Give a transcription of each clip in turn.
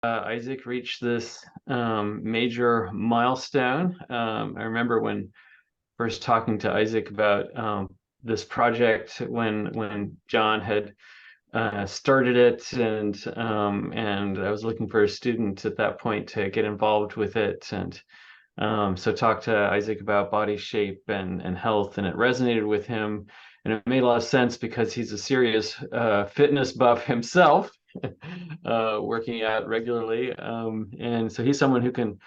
Isaac reached this major milestone. I remember when first talking to Isaac about this project when John had started it, and I was looking for a student at that point to get involved with it, and so talked to Isaac about body shape and health, and it resonated with him, and it made a lot of sense because he's a serious fitness buff himself, working out regularly, and so he's someone who can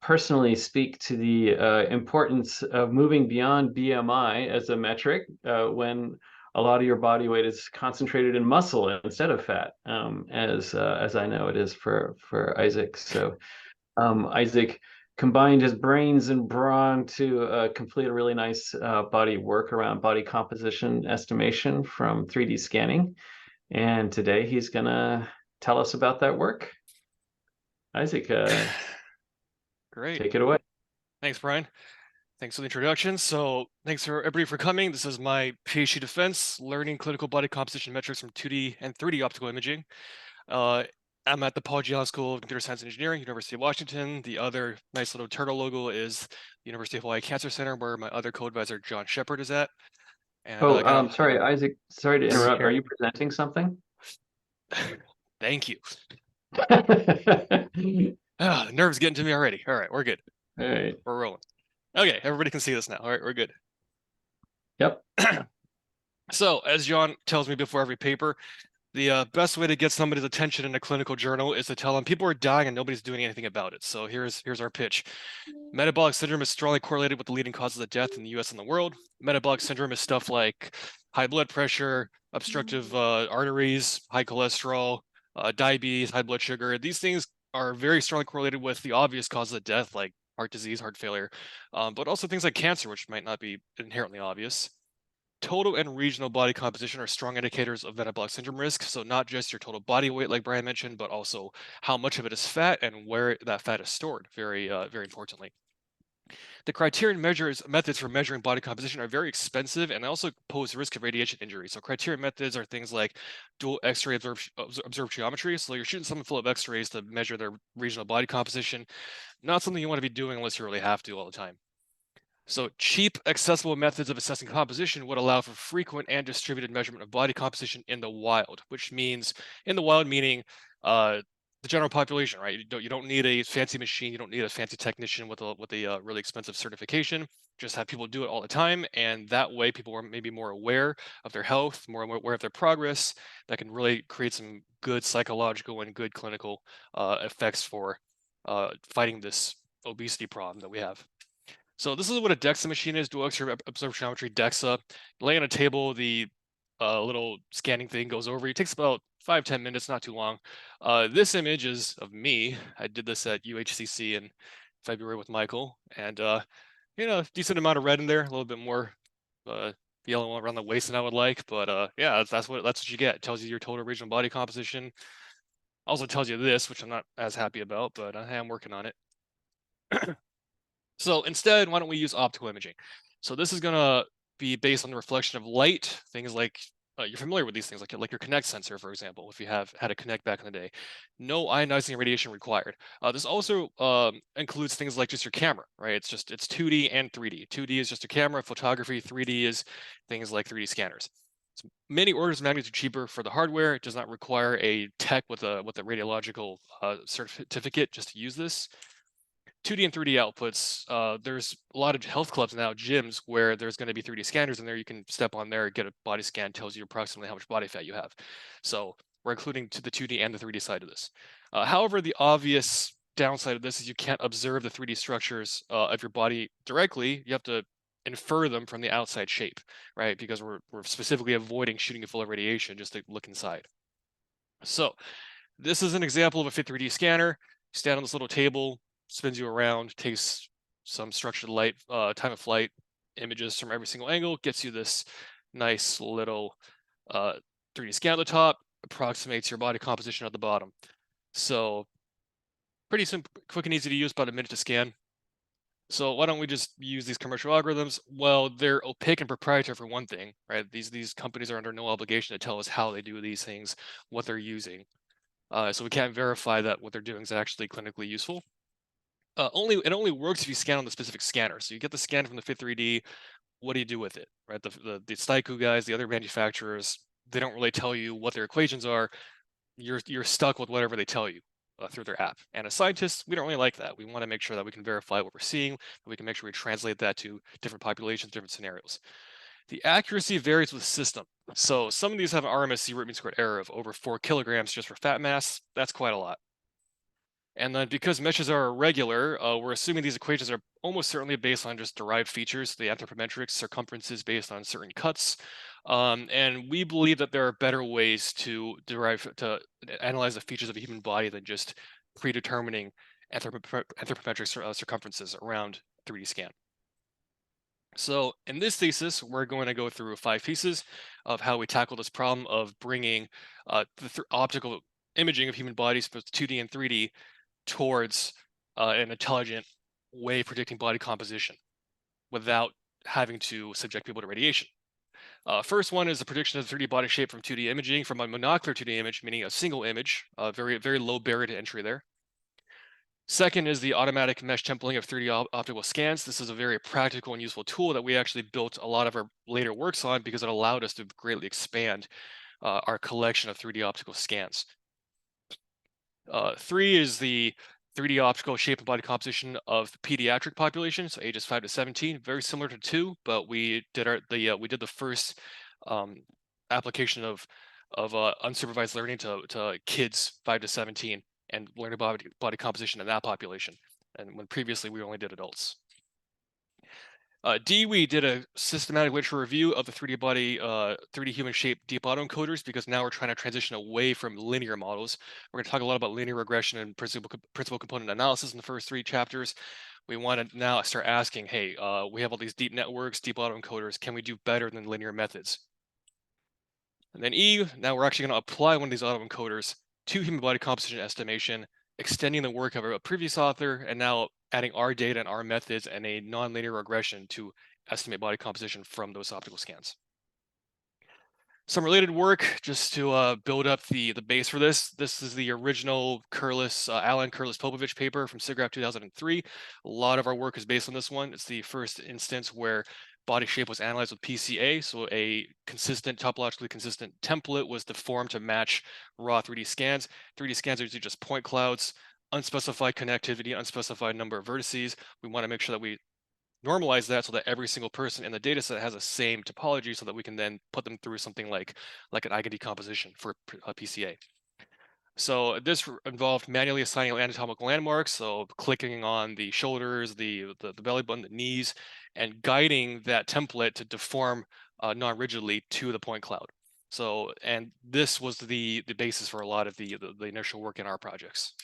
personally speak to the importance of moving beyond BMI as a metric when a lot of your body weight is concentrated in muscle instead of fat, as I know it is for Isaac. So Isaac combined his brains and brawn to complete a really nice body work around body composition estimation from 3D scanning. And today he's gonna tell us about that work. Isaac, Great. take it away. Thanks, Brian. Thanks for the introduction. So thanks for everybody for coming. This is my PhD defense, learning clinical body composition metrics from 2D and 3D optical imaging. I'm at the Paul Gion School of Computer Science and Engineering, University of Washington. The other nice little turtle logo is the University of Hawaii Cancer Center, where my other co-advisor, John Shepard, is at. And Oh, sorry, Isaac. Sorry to interrupt. Are you presenting something? Thank you. All The nerves getting to me already. All right, we're good. right. We're rolling. Okay, everybody can see this now. All right, we're good. Yep. So, as John tells me before every paper, the best way to get somebody's attention in a clinical journal is to tell them people are dying and nobody's doing anything about it. So here's our pitch. Metabolic syndrome is strongly correlated with the leading causes of death in the US and the world. Metabolic syndrome is stuff like high blood pressure, obstructive arteries, high cholesterol, diabetes, high blood sugar. These things are very strongly correlated with the obvious causes of death, like heart disease, heart failure, but also things like cancer, which might not be inherently obvious. Total and regional body composition are strong indicators of metabolic syndrome risk. So not just your total body weight, like Brian mentioned, but also how much of it is fat and where that fat is stored, very importantly. The criterion methods for measuring body composition are very expensive and they also pose risk of radiation injury. So criterion methods are things like dual X-ray observed geometry. So you're shooting someone full of X-rays to measure their regional body composition. Not something you want to be doing unless you really have to all the time. So cheap, accessible methods of assessing composition would allow for frequent and distributed measurement of body composition in the wild, which means in the wild meaning the general population, right? You don't need a fancy machine, you don't need a fancy technician with a really expensive certification. Just have people do it all the time, and that way people are maybe more aware of their health, more aware of their progress. That can really create some good psychological and good clinical effects for fighting this obesity problem that we have. So this is what a DEXA machine is, dual X-ray observed geometry, DEXA. Lay on a table, the little scanning thing goes over. It takes about 5-10 minutes, not too long. This image is of me. I did this at UHCC in February with Michael, and decent amount of red in there, a little bit more yellow around the waist than I would like, but yeah, that's what you get. It tells you your total regional body composition. Also tells you this, which I'm not as happy about, but I am working on it. So instead, why don't we use optical imaging? So this is going to be based on the reflection of light, things like you're familiar with these things, like your Kinect sensor, for example, if you have had a Kinect back in the day. No ionizing radiation required. This also includes things like just your camera, right? It's 2D and 3D. 2D is just a camera, photography. 3D is things like 3D scanners. It's many orders of magnitude cheaper for the hardware. It does not require a tech with a radiological certificate just to use this. 2D and 3D outputs, there's a lot of health clubs now, gyms, where there's going to be 3D scanners in there. You can step on there, get a body scan, tells you approximately how much body fat you have. So we're including to the 2D and the 3D side of this. However, the obvious downside of this is you can't observe the 3D structures of your body directly. You have to infer them from the outside shape, right? Because we're specifically avoiding shooting you full of radiation just to look inside. So this is an example of a Fit 3D scanner. You stand on this little table, spins you around, takes some structured light, time of flight images from every single angle, gets you this nice little 3D scan at the top, approximates your body composition at the bottom. So pretty simple, quick and easy to use, about a minute to scan. So why don't we just use these commercial algorithms? Well, they're opaque and proprietary for one thing, right? These companies are under no obligation to tell us how they do these things, what they're using. So we can't verify that what they're doing is actually clinically useful. It only works if you scan on the specific scanner. So you get the scan from the Fit3D. What do you do with it, right? The Staiku guys, the other manufacturers, they don't really tell you what their equations are. You're stuck with whatever they tell you through their app. And as scientists, we don't really like that. We want to make sure that we can verify what we're seeing, that we can make sure we translate that to different populations, different scenarios. The accuracy varies with system. So some of these have an RMSE root mean squared error of over 4 kilograms just for fat mass. That's quite a lot. And then because meshes are irregular, we're assuming these equations are almost certainly based on just derived features, the anthropometric circumferences based on certain cuts. And we believe that there are better ways to analyze the features of a human body than just predetermining anthropometric circumferences around 3D scan. So in this thesis, we're going to go through 5 pieces of how we tackle this problem of bringing the optical imaging of human bodies, both 2D and 3D, towards an intelligent way of predicting body composition without having to subject people to radiation. First one is the prediction of the 3D body shape from 2D imaging from a monocular 2D image, meaning a single image, very, very low barrier to entry there. Second is the automatic mesh templating of 3D optical scans. This is a very practical and useful tool that we actually built a lot of our later works on because it allowed us to greatly expand our collection of 3D optical scans. 3 is the 3D optical shape and body composition of the pediatric population, so ages 5 to 17, very similar to 2, but we did the first application of unsupervised learning to kids 5 to 17 and learn about body composition in that population, and when previously we only did adults. D, we did a systematic literature review of the 3D body, 3D human shape deep autoencoders because now we're trying to transition away from linear models. We're going to talk a lot about linear regression and principal component analysis in the first 3 chapters. We want to now start asking, hey, we have all these deep networks, deep autoencoders. Can we do better than linear methods? And then E, now we're actually going to apply one of these autoencoders to human body composition estimation, extending the work of a previous author, and now adding our data and our methods and a nonlinear regression to estimate body composition from those optical scans. Some related work just to build up the base for this. This is the original Alan Kurlis-Popovich paper from SIGGRAPH 2003. A lot of our work is based on this one. It's the first instance where body shape was analyzed with PCA, so a topologically consistent template was deformed to match raw 3D scans. 3D scans are usually just point clouds, unspecified connectivity, unspecified number of vertices. We want to make sure that we normalize that so that every single person in the data set has the same topology so that we can then put them through something like an eigendecomposition for PCA. So this involved manually assigning anatomical landmarks, so clicking on the shoulders, the belly button, the knees, and guiding that template to deform non-rigidly to the point cloud. So, and this was the basis for a lot of the initial work in our projects.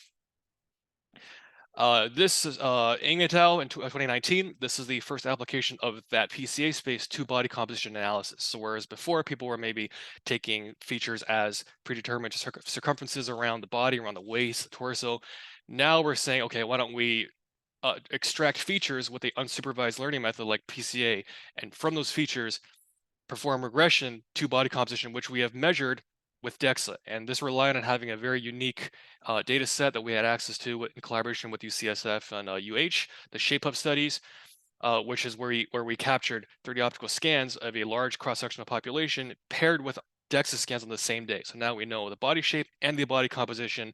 This is Ng et al. In 2019. This is the first application of that PCA space to body composition analysis. So whereas before people were maybe taking features as predetermined circumferences around the body, around the waist, the torso, now we're saying, okay, why don't we extract features with the unsupervised learning method like PCA, and from those features perform regression to body composition, which we have measured with DEXA. And this relied on having a very unique data set that we had access to in collaboration with UCSF and UH, the ShapeUp studies, which is where we captured 3D optical scans of a large cross-sectional population paired with DEXA scans on the same day. So now we know the body shape and the body composition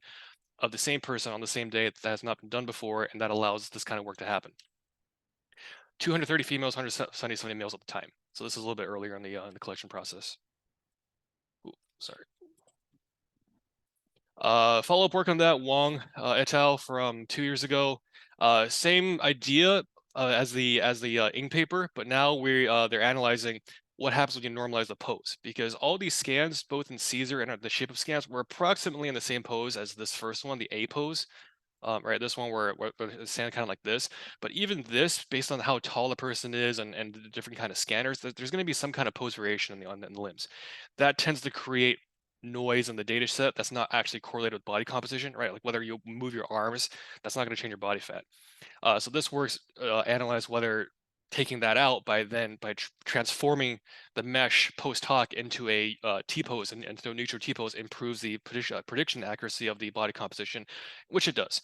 of the same person on the same day. That has not been done before, and that allows this kind of work to happen. 230 females, 177 males at the time. So this is a little bit earlier in the collection process. Ooh, sorry. Follow-up work on that, Wong et al. From 2 years ago. Same idea as the Ng paper, but now they're analyzing what happens when you normalize the pose, because all these scans, both in Caesar and the shape of scans, were approximately in the same pose as this first one, the A pose. Right, this one where it's kind of like this, but even this, based on how tall the person is and the different kind of scanners, there's going to be some kind of pose variation in the limbs. That tends to create noise in the data set that's not actually correlated with body composition, right? Like whether you move your arms, that's not going to change your body fat. So this works analyze whether taking that out by transforming the mesh post hoc into a T-pose and into a neutral T-pose improves the prediction accuracy of the body composition, which it does.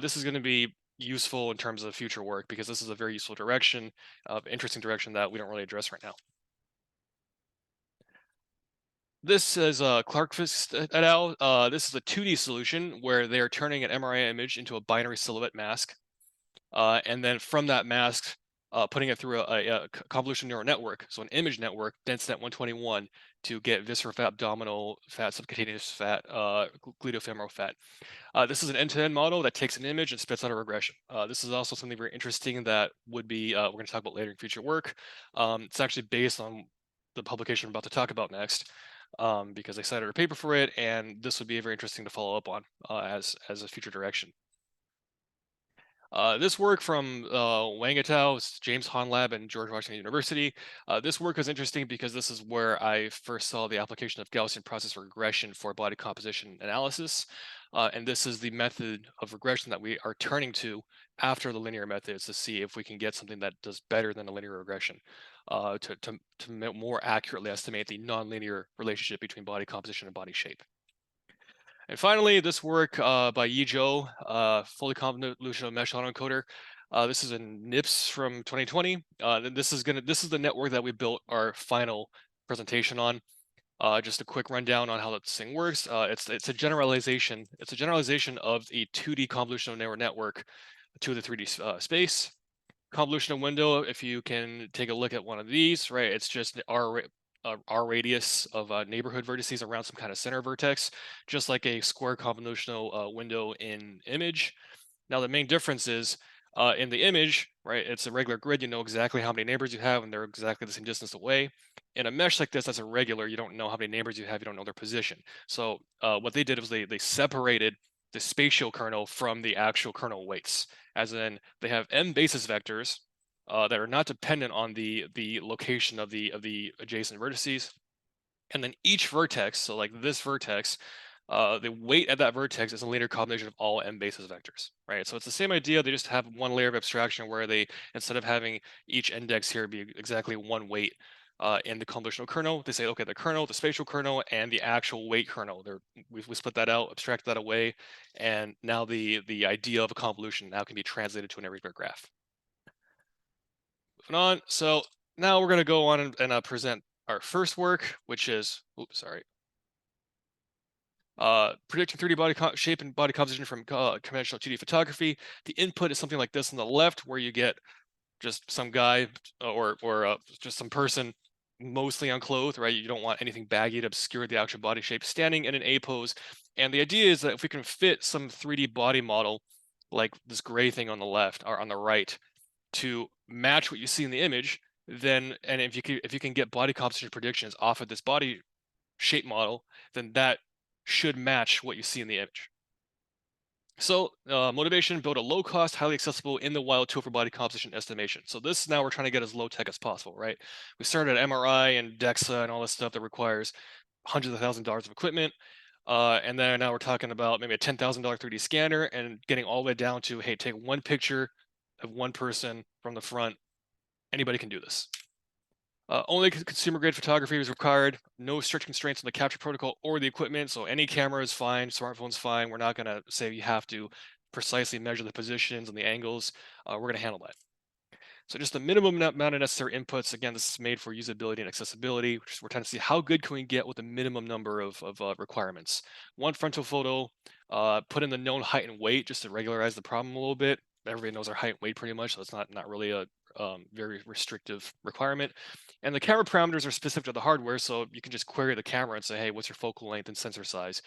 This is going to be useful in terms of future work because this is a very useful direction, interesting direction that we don't really address right now. This is Clarkfist et al. This is a 2D solution where they are turning an MRI image into a binary silhouette mask. And then from that mask, putting it through a convolutional neural network, so an image network, DenseNet 121, to get visceral fat, abdominal fat, subcutaneous fat, gluteofemoral fat. This is an end-to-end model that takes an image and spits out a regression. This is also something very interesting that would be, we're going to talk about later in future work. It's actually based on the publication I'm about to talk about next, because I cited a paper for it, and this would be very interesting to follow up on as a future direction. This work from Wang et al., James Hahn Lab, and George Washington University. This work is interesting because this is where I first saw the application of Gaussian process regression for body composition analysis. And this is the method of regression that we are turning to after the linear methods to see if we can get something that does better than a linear regression to more accurately estimate the nonlinear relationship between body composition and body shape. And finally, this work by Yi Zhou, fully convolutional mesh autoencoder. This is a NIPS from 2020. This is the network that we built our final presentation on. Just a quick rundown on how this thing works. It's a generalization. It's a generalization of a 2D convolutional neural network to the 3D space. Convolutional window, if you can take a look at one of these, right? It's just our radius of neighborhood vertices around some kind of center vertex, just like a square convolutional window in image. Now, the main difference is in the image, right? It's a regular grid. You know exactly how many neighbors you have, and they're exactly the same distance away. In a mesh like this, that's irregular. You don't know how many neighbors you have. You don't know their position. So what they did was they separated the spatial kernel from the actual kernel weights, as in they have m basis vectors that are not dependent on the location of the adjacent vertices, and then each vertex, so like this vertex, the weight at that vertex is a linear combination of all m basis vectors, right? So it's the same idea. They just have one layer of abstraction where they, instead of having each index here be exactly one weight in the convolutional kernel, they say, okay, the kernel, the spatial kernel, and the actual weight kernel, we split that out, abstract that away, and now the idea of a convolution now can be translated to an irregular graph. Moving on. So now we're going to go on and present our first work, which is, predicting 3D body shape and body composition from conventional 2D photography. The input is something like this on the left, where you get just some guy or just some person mostly unclothed, right? You don't want anything baggy to obscure the actual body shape, standing in an A pose. And the idea is that if we can fit some 3D body model, like this gray thing on the left or on the right, to match what you see in the image, then, and if you can get body composition predictions off of this body shape model, then that should match what you see in the image. So motivation, build a low-cost, highly accessible, in the wild tool for body composition estimation. So this, now we're trying to get as low-tech as possible, right? We started at MRI and DEXA and all this stuff that requires hundreds of thousands of dollars of equipment. And then now we're talking about maybe a $10,000 3D scanner and getting all the way down to, hey, take one picture of one person from the front. Anybody can do this. Only consumer grade photography is required. No strict constraints on the capture protocol or the equipment. So any camera is fine, smartphone's fine. We're not going to say you have to precisely measure the positions and the angles. We're going to handle that. So just the minimum amount of necessary inputs. Again, this is made for usability and accessibility. We're trying to see how good can we get with the minimum number of requirements. One frontal photo, put in the known height and weight just to regularize the problem a little bit. Everybody knows our height and weight pretty much, so it's not really a very restrictive requirement. And the camera parameters are specific to the hardware, so you can just query the camera and say, hey, what's your focal length and sensor size?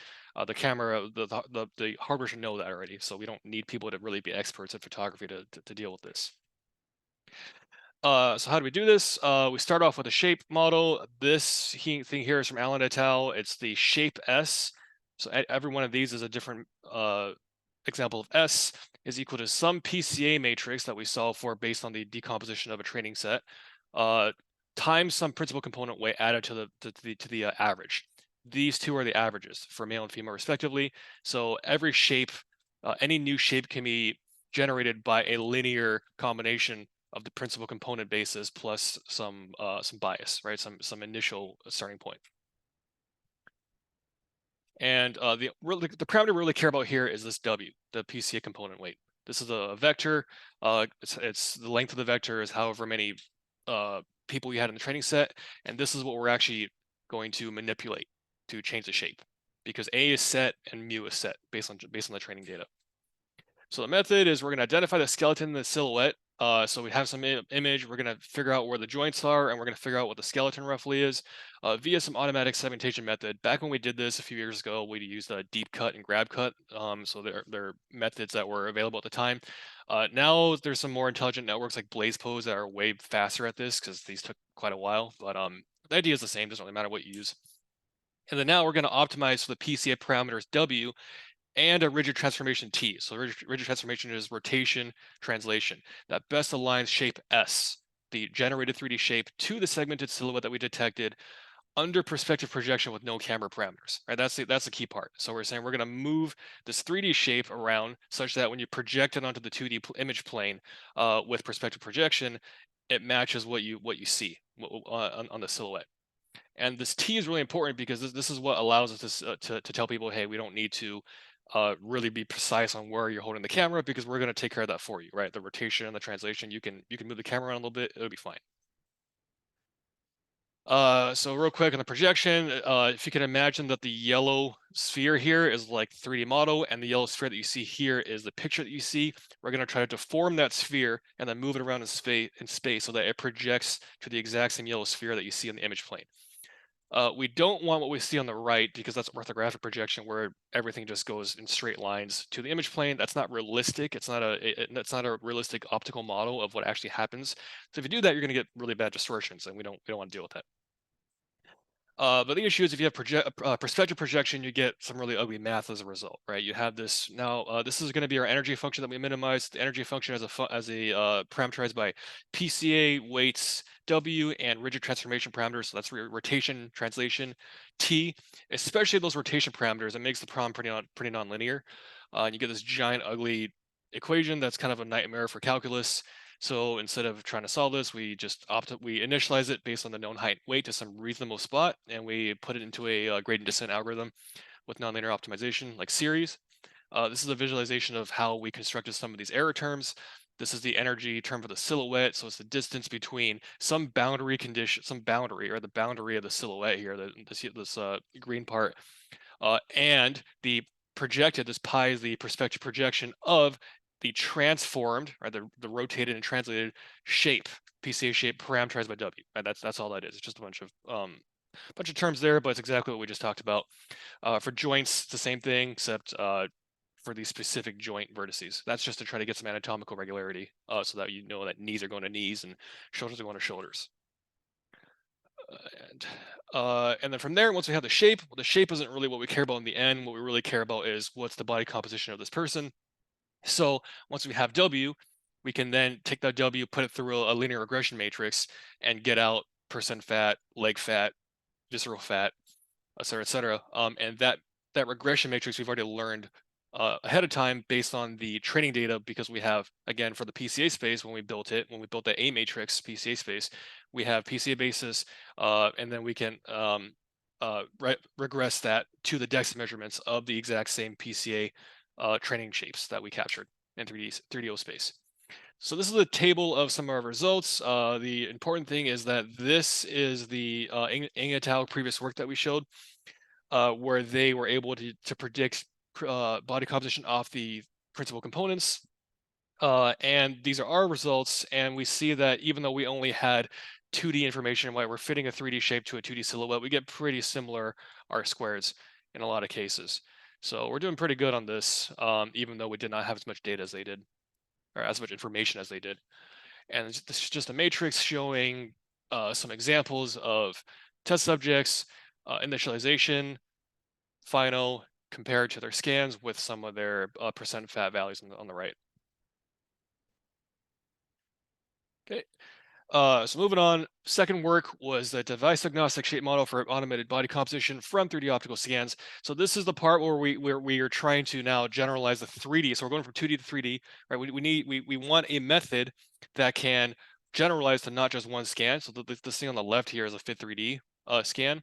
The camera, the hardware should know that already, so we don't need people to really be experts at photography to deal with this. So how do we do this? We start off with a shape model. This thing here is from Allen et al. It's the shape S. So every one of these is a different example of S is equal to some PCA matrix that we solve for based on the decomposition of a training set, times some principal component weight added to the average. These two are the averages for male and female respectively. So every shape, any new shape can be generated by a linear combination of the principal component basis plus some bias, right? Some initial starting point. And the parameter we really care about here is this W, the PCA component weight. This is a vector. It's the length of the vector is however many people you had in the training set, and this is what we're actually going to manipulate to change the shape, because A is set and mu is set based on the training data. So the method is we're going to identify the skeleton and the silhouette. So we have some image, we're going to figure out where the joints are, and we're going to figure out what the skeleton roughly is via some automatic segmentation method. Back when we did this a few years ago, we used a deep cut and grab cut. So they're methods that were available at the time. Now there's some more intelligent networks like BlazePose that are way faster at this because these took quite a while. But the idea is the same, doesn't really matter what you use. And then now we're going to optimize for the PCA parameters W and a rigid transformation T. So rigid transformation is rotation translation that best aligns shape S, the generated 3D shape, to the segmented silhouette that we detected under perspective projection with no camera parameters. Right, that's the key part. So we're saying we're going to move this 3D shape around such that when you project it onto the 2D image plane with perspective projection, it matches what you see on the silhouette. And this T is really important because this is what allows us to tell people, hey, we don't need to really be precise on where you're holding the camera because we're going to take care of that for you, right? The rotation and the translation, you can move the camera around a little bit, it'll be fine. So real quick on the projection, if you can imagine that the yellow sphere here is like 3D model, and the yellow sphere that you see here is the picture that you see. We're going to try to deform that sphere and then move it around in space so that it projects to the exact same yellow sphere that you see in the image plane. We don't want what we see on the right because that's orthographic projection where everything just goes in straight lines to the image plane. That's not realistic. It's not a realistic optical model of what actually happens. So if you do that, you're going to get really bad distortions, and we don't want to deal with that. But the issue is if you have perspective projection, you get some really ugly math as a result, right? You have this now. This is going to be our energy function that we minimize. The energy function as a parameterized by PCA, weights, W, and rigid transformation parameters. So that's rotation, translation, T. Especially those rotation parameters, it makes the problem pretty nonlinear. And you get this giant ugly equation that's kind of a nightmare for calculus. So instead of trying to solve this, we just we initialize it based on the known height and weight to some reasonable spot, and we put it into a gradient descent algorithm with nonlinear optimization like series. This is a visualization of how we constructed some of these error terms. This is the energy term for the silhouette, so it's the distance between some boundary condition, or the boundary of the silhouette here, this green part, and the projected. This pi is the perspective projection of the transformed, or the rotated and translated shape, PCA shape parameterized by W. Right? That's all that is. It's just a bunch of terms there, but it's exactly what we just talked about. For joints, it's the same thing, except for these specific joint vertices. That's just to try to get some anatomical regularity, so that you know that knees are going to knees and shoulders are going to shoulders. And then from there, once we have the shape, well, the shape isn't really what we care about in the end. What we really care about is what's the body composition of this person. So once we have W, we can then take that W, put it through a linear regression matrix, and get out percent fat, leg fat, visceral fat, et cetera, et cetera. And that regression matrix we've already learned ahead of time based on the training data, because we have, again, for the PCA space, when we built that A matrix PCA space, we have PCA basis, and then we can regress that to the DEXA measurements of the exact same PCA training shapes that we captured in 3DO space. So this is a table of some of our results. The important thing is that this is the Ng et al. Previous work that we showed, where they were able to predict body composition off the principal components. And these are our results, and we see that even though we only had 2D information, while we're fitting a 3D shape to a 2D silhouette, we get pretty similar R-squareds in a lot of cases. So we're doing pretty good on this, even though we did not have as much data as they did, or as much information as they did. And this is just a matrix showing some examples of test subjects, initialization, final, compared to their scans with some of their percent fat values on the right. Okay. So moving on, second work was the device agnostic shape model for automated body composition from 3D optical scans. So this is the part where we are trying to now generalize the 3D. So we're going from 2D to 3D, right? We want a method that can generalized to not just one scan. So this thing on the left here is a Fit 3D scan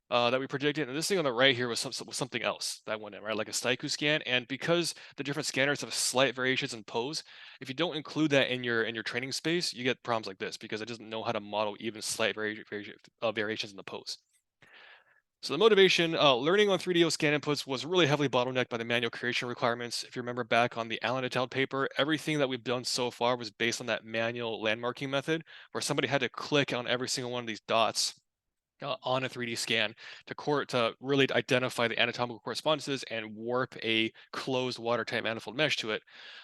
that we predicted, and this thing on the right here was something else that went in, right, like a Staiku scan. And because the different scanners have slight variations in pose, if you don't include that in your training space, you get problems like this because it doesn't know how to model even slight variations in the pose. So the motivation, learning on 3DO scan inputs was really heavily bottlenecked by the manual creation requirements. If you remember back on the Allen et al. Paper, everything that we've done so far was based on that manual landmarking method, where somebody had to click on every single one of these dots on a 3D scan to really identify the anatomical correspondences and warp a closed watertight manifold mesh to it.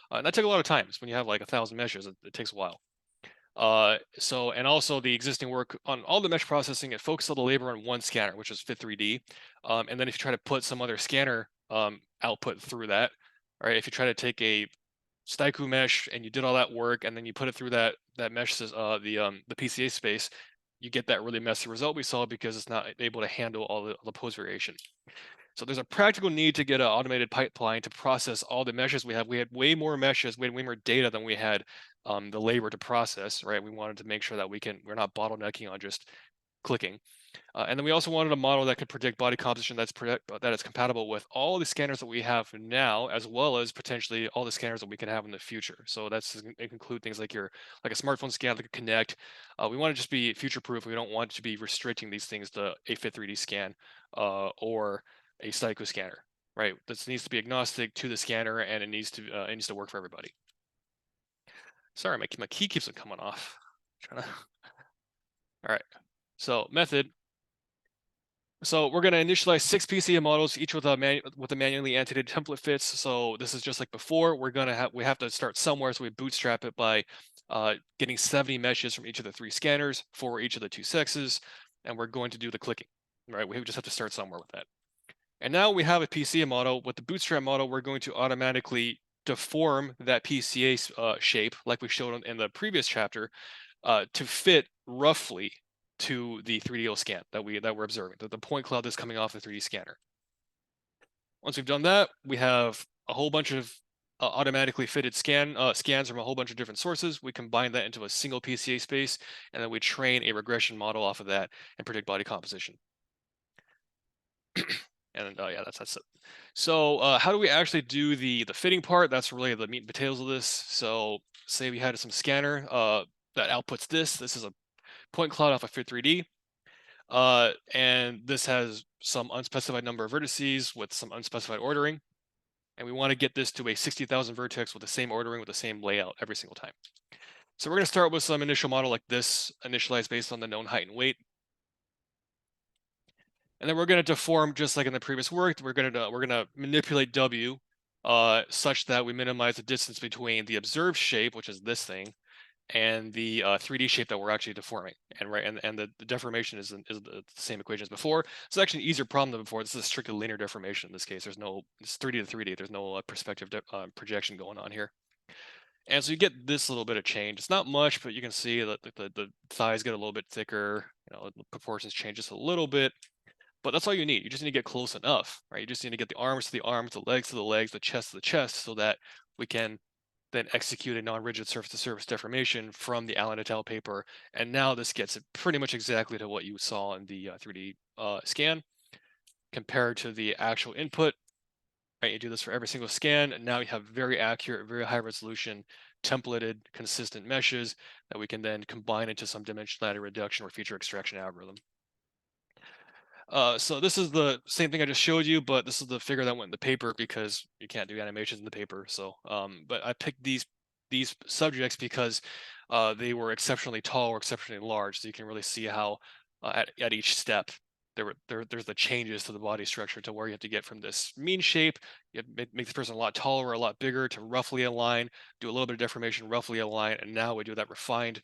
And that took a lot of time. When you have like 1,000 meshes, it takes a while. And also the existing work on all the mesh processing, it focused all the labor on one scanner, which is Fit 3D. And then if you try to put some other scanner output through that, right? If you try to take a Staiku mesh and you did all that work and then you put it through that mesh, the PCA space, you get that really messy result we saw because it's not able to handle all the pose variation. So there's a practical need to get an automated pipeline to process all the meshes we have. We had way more meshes, we had way more data than we had the labor to process, right? We wanted to make sure that we're not bottlenecking on just clicking. And then we also wanted a model that could predict body composition that is compatible with all the scanners that we have now, as well as potentially all the scanners that we can have in the future. So it include things like a smartphone scan, like a Connect. We want to just be future proof. We don't want to be restricting these things to a Fit 3D scan or a Staiku scanner, right? This needs to be agnostic to the scanner, and it needs to work for everybody. Sorry, my key keeps on coming off. All right. So method. So we're going to initialize 6 PCA models, each with a manually annotated template fits. So this is just like before. We have to start somewhere, so we bootstrap it by getting 70 meshes from each of the 3 scanners for each of the 2 sexes, and we're going to do the clicking. Right? We just have to start somewhere with that. And now we have a PCA model. With the bootstrap model, we're going to automatically deform that PCA shape, like we showed in the previous chapter, to fit roughly to the 3DO scan that we're observing, the point cloud that's coming off the 3D scanner. Once we've done that, we have a whole bunch of automatically fitted scans from a whole bunch of different sources. We combine that into a single PCA space, and then we train a regression model off of that and predict body composition. And yeah, that's it. So how do we actually do the fitting part? That's really the meat and potatoes of this. So say we had some scanner that outputs this. This is a point cloud off of Fit 3D. And this has some unspecified number of vertices with some unspecified ordering. And we want to get this to a 60,000 vertex with the same ordering, with the same layout every single time. So we're going to start with some initial model like this, initialized based on the known height and weight. And then we're going to deform just like in the previous work. We're going to manipulate W such that we minimize the distance between the observed shape, which is this thing, and the 3D shape that we're actually deforming. And the deformation is the same equation as before. It's actually an easier problem than before. This is a strictly linear deformation in this case. It's 3D to 3D. There's no perspective projection going on here. And so you get this little bit of change. It's not much, but you can see that the thighs get a little bit thicker. The proportions change just a little bit. But that's all you need. You just need to get close enough, right? You just need to get the arms to the arms, the legs to the legs, the chest to the chest, so that we can then execute a non-rigid surface-to-surface deformation from the Allen et al. Paper. And now this gets it pretty much exactly to what you saw in the 3D scan compared to the actual input. Right, you do this for every single scan, and now you have very accurate, very high resolution, templated, consistent meshes that we can then combine into some dimensionality reduction or feature extraction algorithm. So this is the same thing I just showed you, but this is the figure that went in the paper because you can't do animations in the paper. So, but I picked these subjects because they were exceptionally tall or exceptionally large, so you can really see how at each step there's the changes to the body structure to where you have to get from this mean shape, you have to make this person a lot taller, a lot bigger, to roughly align, do a little bit of deformation, roughly align, and now we do that refined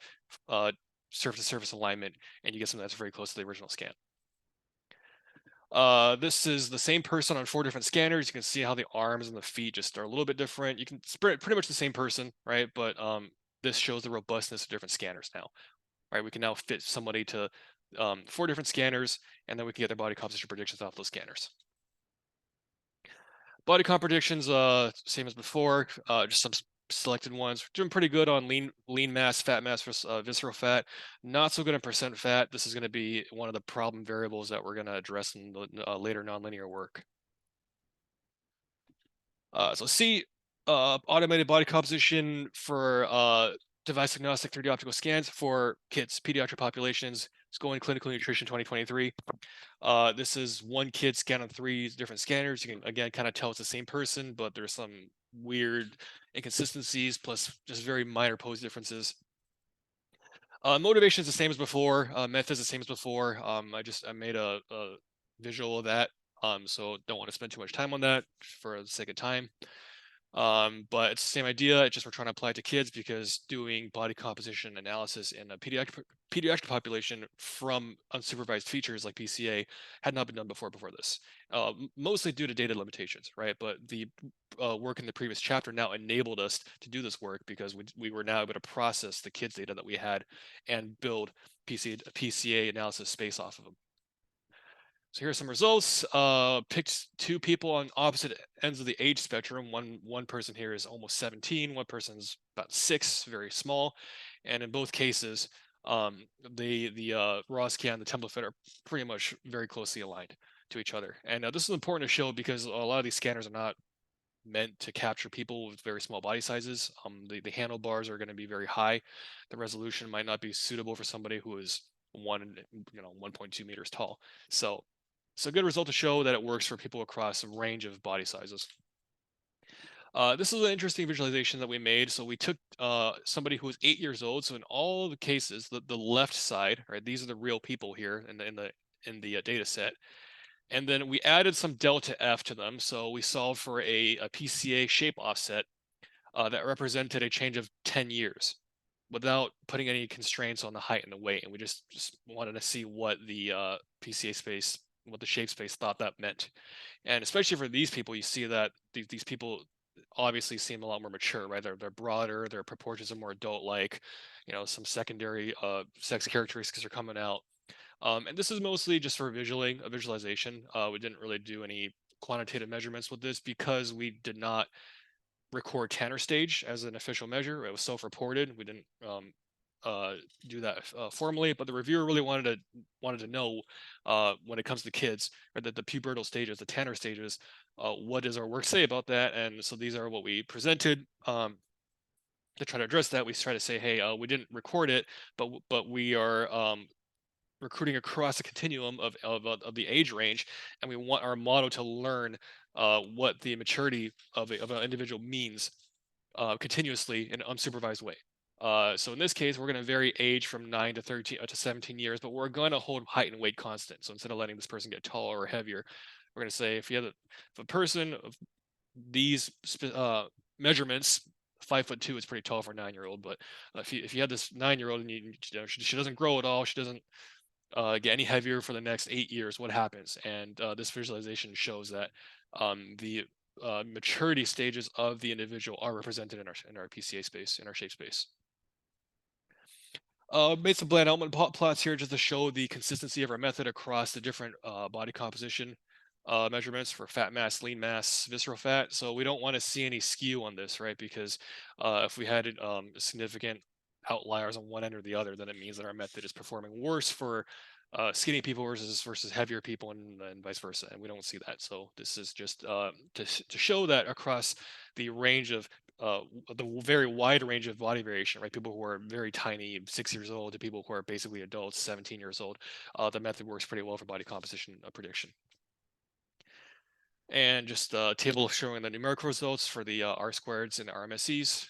surface-to-surface alignment, and you get something that's very close to the original scan. This is the same person on 4 different scanners. You can see how the arms and the feet just are a little bit different. You can spread pretty much the same person, right? But this shows the robustness of different scanners now, right? We can now fit somebody to 4 different scanners, and then we can get their body composition predictions off those scanners. Body comp predictions, same as before, just some selected ones. We're doing pretty good on lean mass, fat mass, visceral fat. Not so good on percent fat. This is going to be one of the problem variables that we're going to address in the later nonlinear work. So C, automated body composition for device agnostic 3D optical scans for kids, pediatric populations. It's going clinical nutrition 2023. This is one kid scanned on 3 different scanners. You can again kind of tell it's the same person, but there's some weird inconsistencies plus just very minor pose differences. Motivation is the same as before. Method is the same as before. I made a visual of that. So don't want to spend too much time on that for the sake of time. But it's the same idea. It's just we're trying to apply it to kids because doing body composition analysis in a pediatric population from unsupervised features like PCA had not been done before this. Mostly due to data limitations, right? But the work in the previous chapter now enabled us to do this work because we were now able to process the kids' data that we had and build PCA analysis space off of them. So here are some results. Picked 2 people on opposite ends of the age spectrum. One person here is almost 17. One person's about 6, very small. And in both cases, the raw scan, the template fit are pretty much very closely aligned to each other. And this is important to show because a lot of these scanners are not meant to capture people with very small body sizes. The handlebars are going to be very high. The resolution might not be suitable for somebody who is 1.2 meters tall. So it's a good result to show that it works for people across a range of body sizes. This is an interesting visualization that we made. So we took somebody who was 8 years old. So in all the cases, the left side, right, these are the real people here in the data set. And then we added some delta F to them. So we solved for a PCA shape offset that represented a change of 10 years without putting any constraints on the height and the weight. And we just wanted to see what the PCA space, what the shape space thought that meant. And especially for these people, you see that these people obviously seem a lot more mature, right? They're broader, their proportions are more adult-like, some secondary sex characteristics are coming out. And this is mostly just for visualization. We didn't really do any quantitative measurements with this because we did not record Tanner stage as an official measure. It was self-reported. We didn't do that formally, but the reviewer really wanted to know when it comes to kids, right, that the pubertal stages, the Tanner stages, what does our work say about that? And so these are what we presented. To try to address that, we try to say, hey, we didn't record it, but we are recruiting across the continuum of the age range, and we want our model to learn what the maturity of an individual means continuously in an unsupervised way. So in this case, we're going to vary age from 9 to 13 to 17 years, but we're going to hold height and weight constant. So instead of letting this person get taller or heavier, we're going to say if a person of these measurements, 5'2" is pretty tall for a 9-year-old, but if you had this 9-year-old and she doesn't grow at all, she doesn't get any heavier for the next 8 years, what happens? And this visualization shows that the maturity stages of the individual are represented in our PCA space, in our shape space. Made some bland element plots here just to show the consistency of our method across the different body composition measurements for fat mass, lean mass, visceral fat. So we don't want to see any skew on this, right? Because if we had significant outliers on one end or the other, then it means that our method is performing worse for skinny people versus heavier people and vice versa. And we don't see that. So this is just to show that across the range of the very wide range of body variation, right? People who are very tiny, 6 years old, to people who are basically adults, 17 years old, the method works pretty well for body composition prediction. And just a table showing the numerical results for the R-squareds and RMSEs.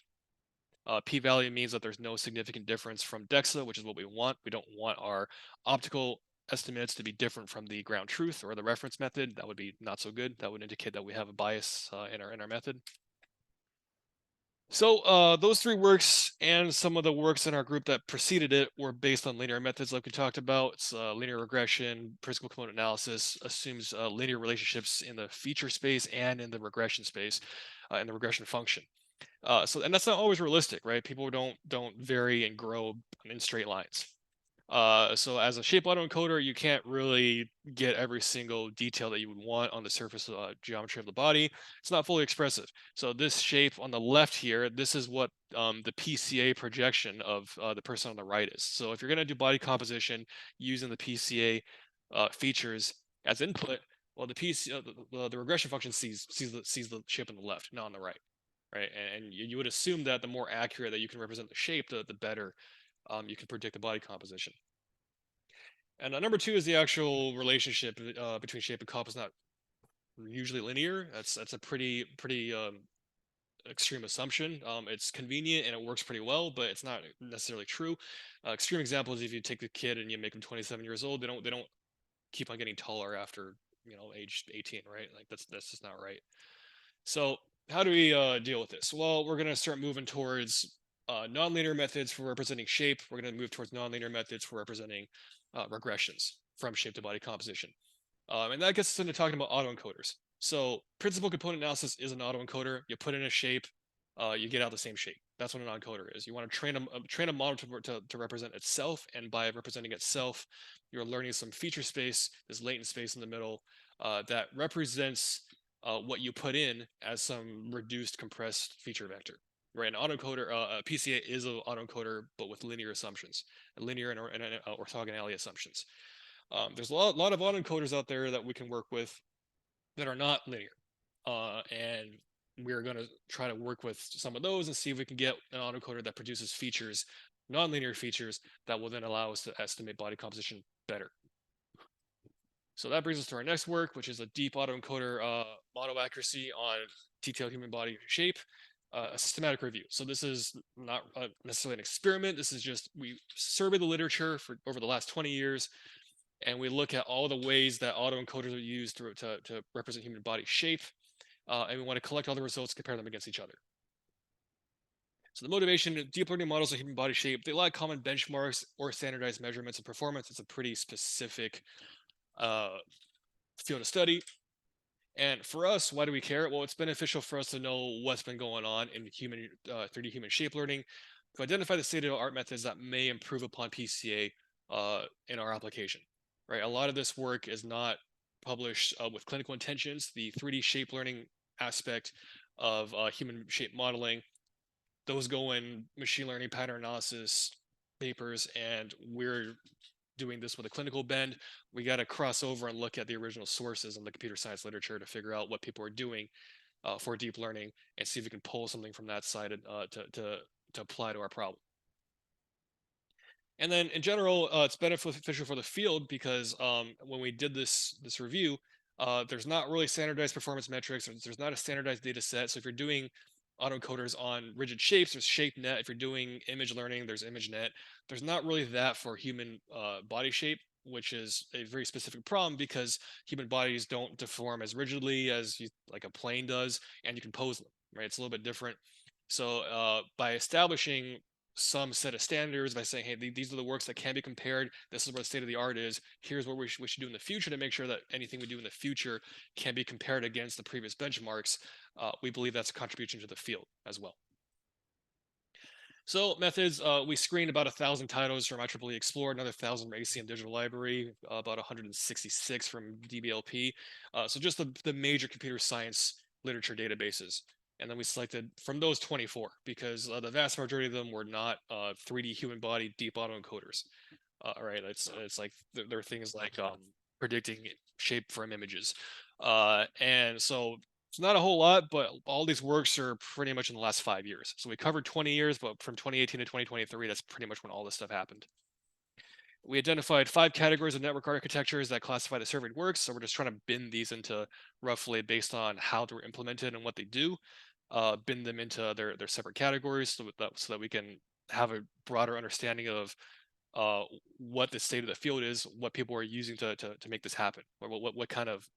P-value means that there's no significant difference from DEXA, which is what we want. We don't want our optical estimates to be different from the ground truth or the reference method. That would be not so good. That would indicate that we have a bias in our method. So those 3 works and some of the works in our group that preceded it were based on linear methods like we talked about. It's linear regression, principal component analysis assumes linear relationships in the feature space and in the regression space, in the regression function. And that's not always realistic, right? People don't vary and grow in straight lines. So as a shape autoencoder, you can't really get every single detail that you would want on the surface geometry of the body. It's not fully expressive. So this shape on the left here, this is what the PCA projection of the person on the right is. So if you're going to do body composition using the PCA features as input, well, the regression function sees the shape on the left, not on the right, right? And you would assume that the more accurate that you can represent the shape, the better you can predict the body composition. And number two is the actual relationship between shape and comp is not usually linear. That's a pretty extreme assumption. It's convenient and it works pretty well, but it's not necessarily true. Extreme example is if you take the kid and you make them 27 years old, they don't keep on getting taller after age 18, right? Like that's just not right. So how do we deal with this? Well, we're going to start moving towards nonlinear methods for representing shape. We're going to move towards nonlinear methods for representing regressions from shape to body composition. And that gets us into talking about autoencoders. So principal component analysis is an autoencoder. You put in a shape, you get out the same shape. That's what an encoder is. You want to train a model to represent itself, and by representing itself, you're learning some feature space, this latent space in the middle, that represents what you put in as some reduced compressed feature vector. Right, an autoencoder, PCA is an autoencoder, but with linear assumptions, linear and orthogonality assumptions. There's a lot of autoencoders out there that we can work with that are not linear, and we're going to try to work with some of those and see if we can get an autoencoder that produces features, nonlinear features, that will then allow us to estimate body composition better. So that brings us to our next work, which is a deep autoencoder model accuracy on detailed human body shape, a systematic review. So this is not necessarily an experiment. This is just, we survey the literature for over the last 20 years, and we look at all the ways that autoencoders are used to represent human body shape, and we want to collect all the results, compare them against each other. So the motivation, deep learning models of human body shape, they lack common benchmarks or standardized measurements of performance. It's a pretty specific field of study. And for us, why do we care? Well, it's beneficial for us to know what's been going on in human 3D human shape learning, to identify the state-of-the-art methods that may improve upon PCA in our application. Right, a lot of this work is not published with clinical intentions. The 3D shape learning aspect of human shape modeling, those go in machine learning pattern analysis papers, and we're doing this with a clinical bend. We got to cross over and look at the original sources in the computer science literature to figure out what people are doing for deep learning and see if we can pull something from that side to apply to our problem. And then in general, it's beneficial for the field because when we did this review, there's not really standardized performance metrics. There's not a standardized data set. So if you're doing autoencoders on rigid shapes, there's ShapeNet. If you're doing image learning, there's ImageNet. There's not really that for human body shape, which is a very specific problem because human bodies don't deform as rigidly as like a plane does, and you can pose them, right? It's a little bit different. So by establishing some set of standards, by saying, hey, these are the works that can be compared, this is where the state of the art is, here's what we should do in the future to make sure that anything we do in the future can be compared against the previous benchmarks, we believe that's a contribution to the field as well. So methods, we screened about 1,000 titles from IEEE Explore, another 1,000 from ACM Digital Library, about 166 from DBLP. So just the major computer science literature databases. And then we selected from those 24 because the vast majority of them were not 3D human body deep autoencoders. All right, it's like there are things like predicting shape from images. And so it's not a whole lot, but all these works are pretty much in the last 5 years. So we covered 20 years, but from 2018 to 2023, that's pretty much when all this stuff happened. We identified 5 categories of network architectures that classify the surveyed works. So we're just trying to bin these into roughly based on how they're implemented and what they do, bin them into their separate categories so that we can have a broader understanding of what the state of the field is, what people are using to make this happen, or what kind of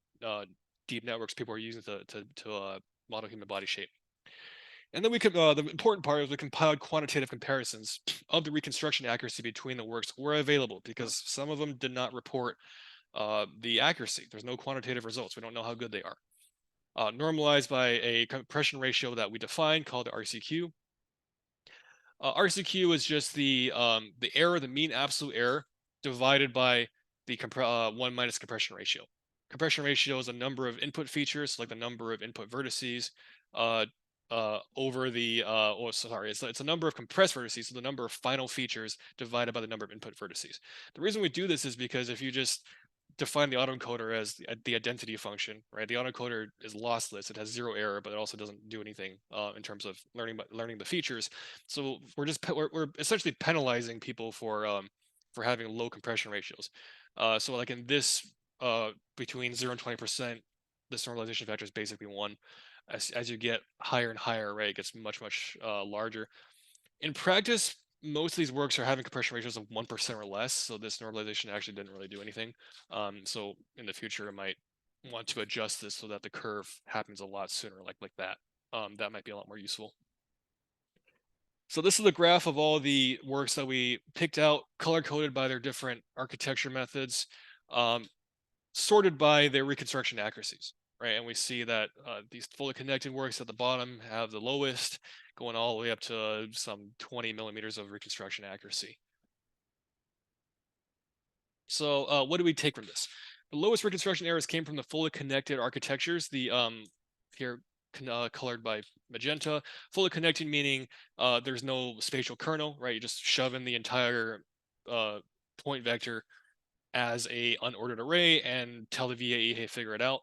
deep networks people are using to model human body shape. And then we could, the important part is we compiled quantitative comparisons of the reconstruction accuracy between the works were available because some of them did not report the accuracy. There's no quantitative results. We don't know how good they are. Normalized by a compression ratio that we defined called the RCQ. RCQ is just the error, the mean absolute error divided by the 1 minus compression ratio. Compression ratio is a number of input features, like the number of input vertices, over the it's a number of compressed vertices, so the number of final features divided by the number of input vertices. The reason we do this is because if you just define the autoencoder as the identity function, right? The autoencoder is lossless; it has zero error, but it also doesn't do anything in terms of learning the features. So we're essentially penalizing people for having low compression ratios. So like in this between 0 and 20%, this normalization factor is basically 1. As you get higher and higher, right, it gets much larger. In practice, most of these works are having compression ratios of 1% or less, so this normalization actually didn't really do anything. So in the future, I might want to adjust this so that the curve happens a lot sooner, like that. That might be a lot more useful. So this is the graph of all the works that we picked out, color-coded by their different architecture methods, sorted by their reconstruction accuracies, right? And we see that these fully connected works at the bottom have the lowest, going all the way up to some 20 millimeters of reconstruction accuracy. So what do we take from this? The lowest reconstruction errors came from the fully connected architectures, the here colored by magenta. Fully connected meaning there's no spatial kernel, right? You just shove in the entire point vector as a unordered array and tell the VAE, hey, figure it out.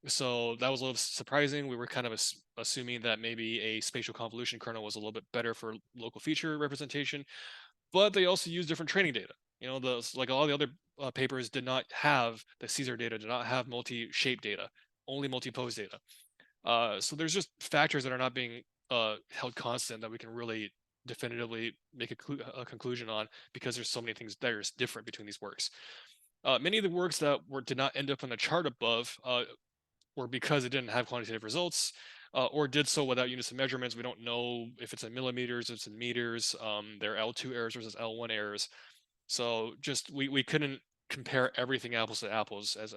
So that was a little surprising. We were kind of assuming that maybe a spatial convolution kernel was a little bit better for local feature representation, but they also use different training data. You know, like all the other papers did not have the Caesar data, did not have multi-shape data, only multi-pose data. So there's just factors that are not being held constant that we can really definitively make a conclusion on, because there's so many things that are different between these works. Many of the works that did not end up on the chart above were because it didn't have quantitative results, or did so without units of measurements. We don't know if it's in millimeters, if it's in meters. There are L2 errors versus L1 errors. So just we couldn't compare everything apples to apples, as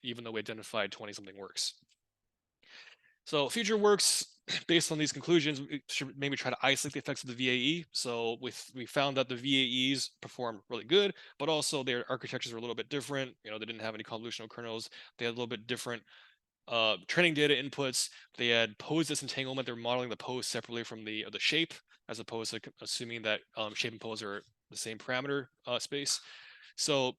even though we identified 20 something works. So future works, based on these conclusions, we should maybe try to isolate the effects of the VAE. So we found that the VAEs performed really good, but also their architectures were a little bit different. You know, they didn't have any convolutional kernels. They had a little bit different training data inputs. They had pose disentanglement. They're modeling the pose separately from the shape, as opposed to assuming that shape and pose are the same parameter space. So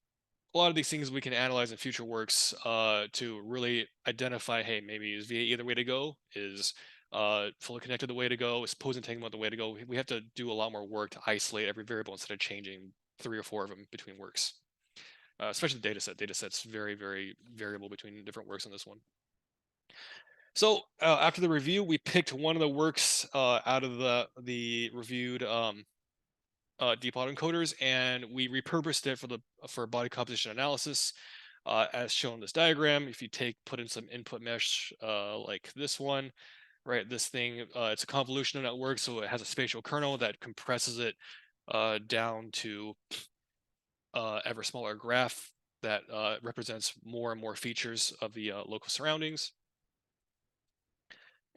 a lot of these things we can analyze in future works to really identify, hey, maybe is VAE the way to go? Is fully connected the way to go? Is pose entanglement the way to go? We have to do a lot more work to isolate every variable instead of changing 3 or 4 of them between works. Especially the dataset. Dataset's very variable between different works on this one. So after the review, we picked one of the works out of the reviewed deep autoencoders, and we repurposed it for body composition analysis, as shown in this diagram. If you put in some input mesh like this one, right? This thing, it's a convolutional network, so it has a spatial kernel that compresses it down to ever smaller graph that represents more and more features of the local surroundings.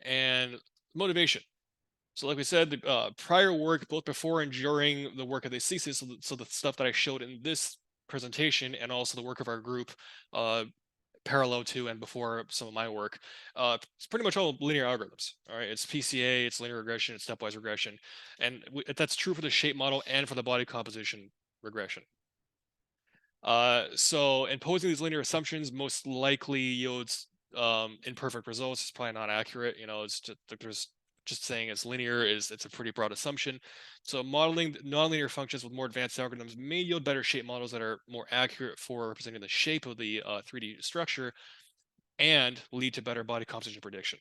And motivation. So like we said, the prior work, both before and during the work of the thesis, so the stuff that I showed in this presentation, and also the work of our group parallel to and before some of my work, it's pretty much all linear algorithms. All right, it's PCA, it's linear regression, it's stepwise regression. And that's true for the shape model and for the body composition regression. So imposing these linear assumptions most likely yields imperfect results. It's probably not accurate. You know, it's just saying it's linear it's a pretty broad assumption. So modeling nonlinear functions with more advanced algorithms may yield better shape models that are more accurate for representing the shape of the 3D structure, and lead to better body composition prediction.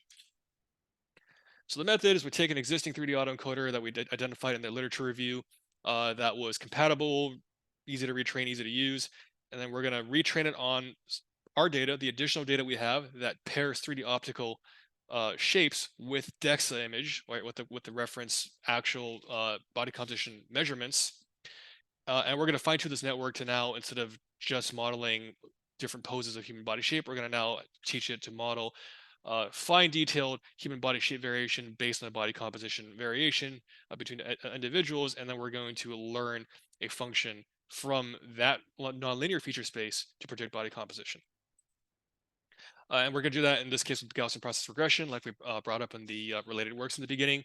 So the method is we take an existing 3D autoencoder that we identified in the literature review that was compatible, easy to retrain, easy to use, and then we're going to retrain it on our data, the additional data we have that pairs 3D optical shapes with DEXA image, right, with the reference actual body composition measurements, and we're going to fine tune this network to now, instead of just modeling different poses of human body shape, we're going to now teach it to model fine detailed human body shape variation based on the body composition variation between individuals, and then we're going to learn a function from that nonlinear feature space to predict body composition. And we're going to do that in this case with Gaussian process regression, like we brought up in the related works in the beginning.